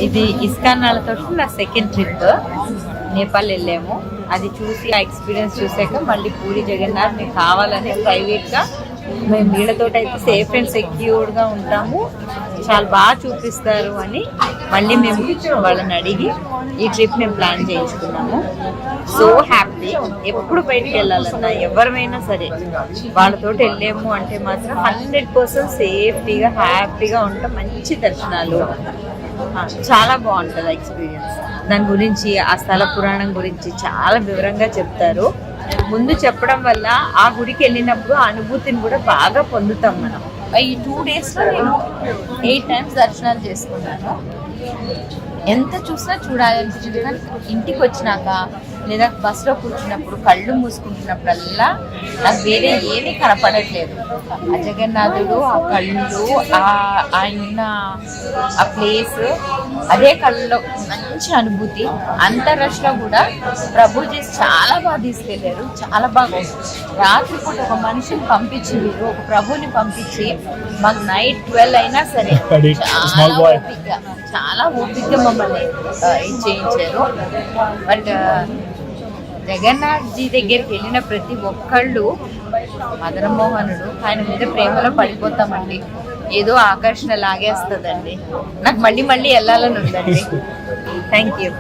ఇది ఇస్కాన్ వాళ్ళతో నా సెకండ్ ట్రిప్. నేపాల్ వెళ్ళాము. అది చూసి ఆ ఎక్స్పీరియన్స్ చూసాక మళ్ళీ పూరి జగన్నాథ్ మీకు కావాలని ప్రైవేట్గా మేము వీళ్ళతో అయితే సేఫ్ అండ్ సెక్యూర్డ్గా ఉంటాము, చాలా బాగా చూపిస్తారు అని మళ్ళీ మేము వాళ్ళని అడిగి ఈ ట్రిప్ మేము ప్లాన్ చేయించుకున్నాము. So happy. ఎప్పుడు బయటికి వెళ్ళాలన్నా ఎవరైనా సరే వాళ్ళతో వెళ్ళాము అంటే మాత్రం 100% సేఫ్టీగా హ్యాపీగా ఉంటాం. మంచి దర్శనాలు, చాలా బాగుంటుంది ఎక్స్పీరియన్స్. దాని గురించి ఆ స్థల పురాణం గురించి చాలా వివరంగా చెప్తారు. ముందు చెప్పడం వల్ల ఆ గుడికి వెళ్ళినప్పుడు ఆ అనుభూతిని కూడా బాగా పొందుతాం మనం. ఈ 2 daysలో నేను 8 times దర్శనాలు చేసుకున్నాను. ఎంత చూసినా చూడాలనిపించింది. కానీ ఇంటికి వచ్చినాక లేదా బస్సులో కూర్చున్నప్పుడు కళ్ళు మూసుకుంటున్నప్పుడల్లా నాకు వేరే ఏమీ కనపడట్లేదు. ఆ జగన్నాథుడు, ఆ కళ్ళు, ఆయన ఉన్న ఆ ప్లేస్, అదే కళ్ళలో మంచి అనుభూతి. అంత రష్లో కూడా ప్రభుజీ చాలా బాగా తీసుకెళ్ళారు, చాలా బాగా. రాత్రిపూట ఒక మనిషిని పంపించి, మీరు ఒక ప్రభుని పంపించి మాకు నైట్ 12 అయినా సరే చాలా ఓపికగా మమ్మల్ని చేయించారు. బట్ జగన్నాథ్ జీ దగ్గరికి వెళ్ళిన ప్రతి ఒక్కళ్ళు మదనమోహనుడు ఆయన మీద ప్రేమలో పడిపోతామండి. ఏదో ఆకర్షణ లాగేస్తుందండి. నాకు మళ్ళీ వెళ్ళాలని ఉందండి. Thank you.